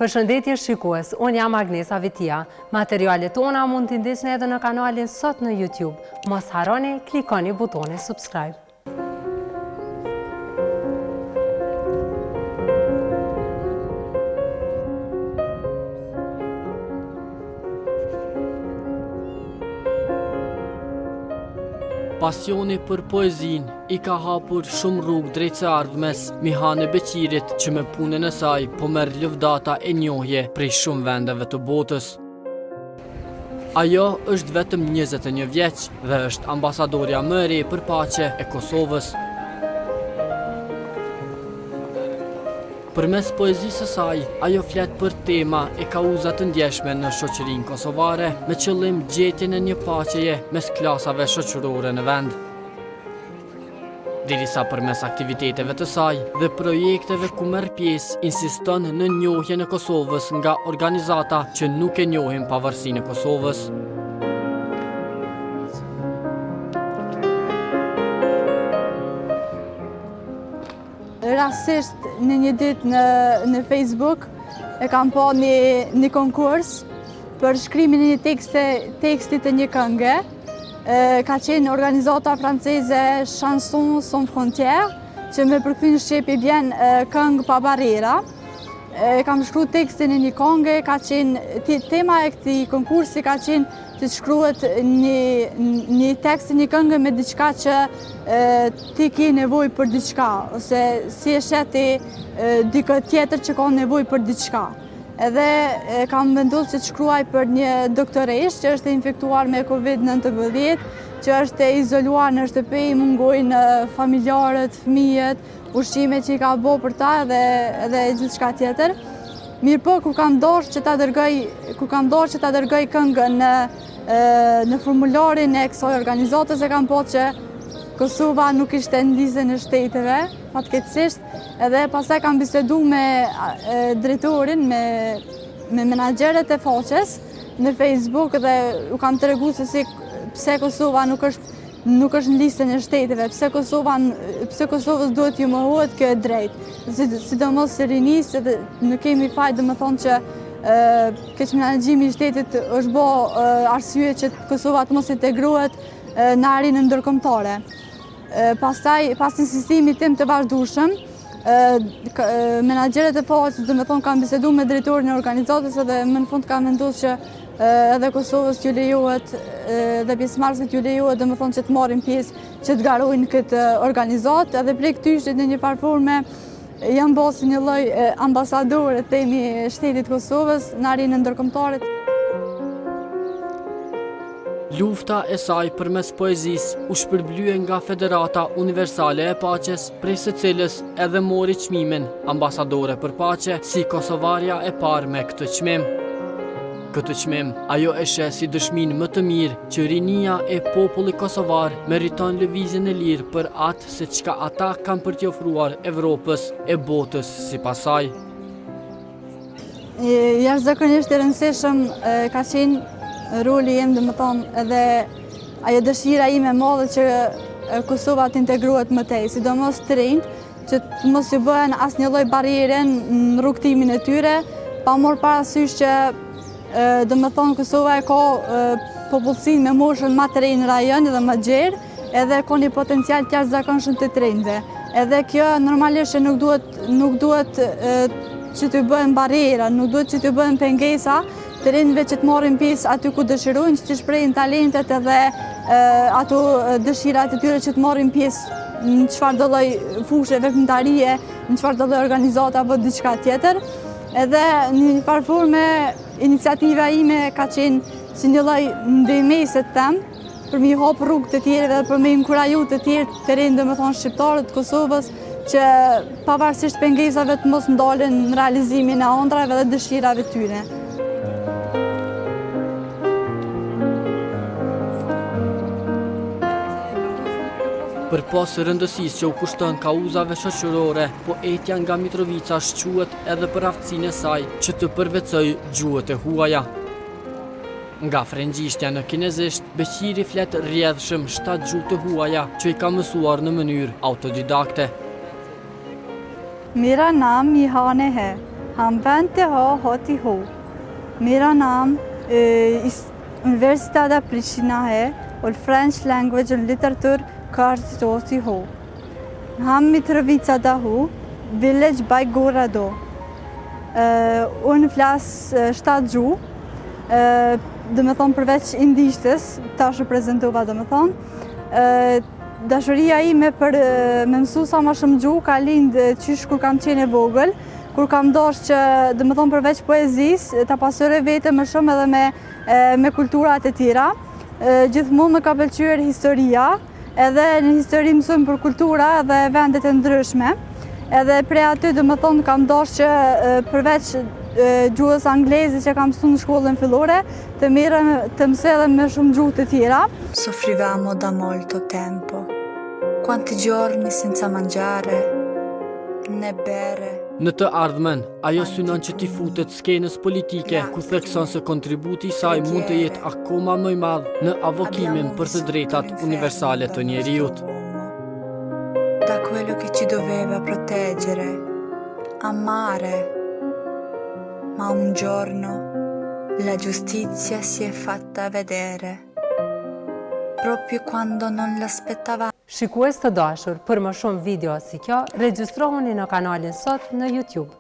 Përshëndetje shikues, unë jam Agnesa Vitia. Materialet tona mund t'i ndisni edhe në kanalin Sot në YouTube. Mos harroni, klikoni butonin subscribe. Pasioni për poezin I ka hapur shumë rrugë drejt së ardhmes, Mihane Beqirit që me punën e saj po merr lëvdata e njohje prej shumë vendeve të botës. Ajo është vetëm 21 vjeç dhe është ambasadorja më e re për paqe e Kosovës. Përmes poezisë së saj, ajo flet për tema e kauza të ndjeshme në shoqërinë kosovare me qëllim gjetjen e një paqeje mes klasave shoqërore në vend. Derisa përmes aktiviteteve të saj dhe projekteve ku merr pjesë, insiston në njohjen e Kosovës nga organizata që nuk e njohin pavarësinë e Kosovës. Rastisht në një ditë në Facebook e kam pa një konkurs për shkrimin e një tekstit të një këngë. Ka qenë organizata franceze Chanson Sans Frontières, që me përkthy në shqip I bjen këngë pa barriera. Kam shkruar tekstin e një këngë, ka qenë tema e këtij konkursi ka qenë të shkruhet një tekst një këngë me diçka që ti ke nevojë për diçka, ose si e shet ti dikë tjetër që ka nevojë për diçka. Edhe kam vendosur që të shkruaj për një doktoresh që është infektuar me COVID-19, që është e izoluar në shtëpi, I mungojnë familjarët, fëmijët, ushqime që I ka bërë për ta edhe gjithçka tjetër. Mirë po, kur kam dorë që ta dërgoj këngën në formularin e kësaj organizatës, e kam po që Kosova nuk ishte në listën e shteteve, fatkeqësisht, edhe pastaj kam bisedu me drejtorin, me menaxherët e faqes në Facebook dhe u kam treguar se pse Kosova nuk është në listën e shteteve, pse Kosovës duhet ju mohohet kjo e drejtë, sidomos së rinisë, dhe nuk kemi fajt domethënë që keq menaxhimi I shtetit është bë arsye që Kosova të mos integrohet në arenën ndërkombëtare. Pastaj, pas insistimit tim të vazhdueshëm, menaxherët e faqes domethënë kanë biseduar me drejtorin e organizatës dhe më në fund kanë vendosur që edhe Kosovës ju lejohet dhe pjesëmarrësit ju lejohet domethënë që të marrin pjesë, që të garojnë këtë organizatë, edhe prej këtyre në një farë forme janë bërë si një lloj ambasadore themi shtetit Kosovës në arenën ndërkombëtare. Lufta e saj përmes poezisë u shpërblye nga Federata Universale e Paqes, prej së cilës edhe mori çmimin ambasadore për paqe si kosovarja e parë me këtë çmim. Këtë çmim ajo e sheh si dëshminë më të mirë që rinia e popullit kosovar meriton lëvizjen e lirë për atë se çka ata kanë për t'i ofruar Evropës e botës sipas saj. Jashtëzakonisht I rëndësishëm ka qenë roli im, domethënë edhe ajo dëshira ime e madhe që Kosova të integrohet më tej, sidomos të rinjt, që të mos ju bëhen asnjë lloj barriere në rrugtimin e tyre, pa marrë parasysh që domethënë Kosova e ka popullsinë me moshën më të re në rajon dhe më gjerë, edhe ka një potencial të jashtëzakonshëm të rinjve. Edhe kjo normalisht nuk duhet që të bëhen barriera, nuk duhet që të bëhen pengesa të rinjve që të marrin pjesë aty ku dëshirojnë, që të shprehin talentet edhe ato dëshirat e tyre që të marrin pjesë në çfarëdo lloj fushë veprimtarie, në çfarëdo lloj organizate apo diçka tjetër. Edhe në një farë forme iniciativa ime ka qenë si një lloj ndërmese them, për me hap rrugë të tjerëve dhe për me inkuraju të tjerë të rinj, domethënë shqiptarët të Kosovës, që pavarësisht pengesave të mos ndalen në realizimin e ëndrave dhe dëshirave tyre. Për pas rëndësisë që u kushton kauzave shoqërore, poetja nga Mitrovica shquhet edhe për aftësinë e saj që të përvecoj gjuhët e huaja. Nga frëngjishtja në kinezisht, Beqiri flet rrjedhshëm 7 gjuhë të huaja që I ka mësuar në mënyrë autodidakte. Mira naam Mihane hai, Han vente ha hoti ho. Mera naam Universitatea Prishtina hai और French language and literature course होती हो. हम Mitrovica huu, village by Gorado. Unë flas 7 gjuhë, dhe me thonë përveç indishtës, ta shë prezentova dhe me thonë. Dashuria ime për me mësu sa ma shumë gjuhë ka lindë qysh kur kam qenë e vogël, kur kam dosh që dhe me thonë përveç poezis, ta pasore vete më shumë edhe me kulturat e tjera. Gjithmonë më ka pëlqyer historia, edhe në histori mësojmë për kultura dhe vendet e ndryshme. Edhe prej aty dhe më thonë kam dosh që përveç gjuhës angleze që kam mësu në shkollën fillore, të mësoj edhe me shumë gjuhë të tjera. Soffrivamo da molto tempo. Quanti giorni senza mangiare né bere. Në të ardhmen, ajo synon që t'i futet skenës politike, ku thekson se kontributi i saj mund të jetë akoma më i madh në avokimin për të drejtat universale të njeriut. Da quello che ci doveva proteggere, amare. Ma un giorno la giustizia si è fatta vedere. Proprio quando non l'aspettavamo. Shikues të dashur, për më shumë video si kjo, regjistrohuni në kanalin sot në YouTube.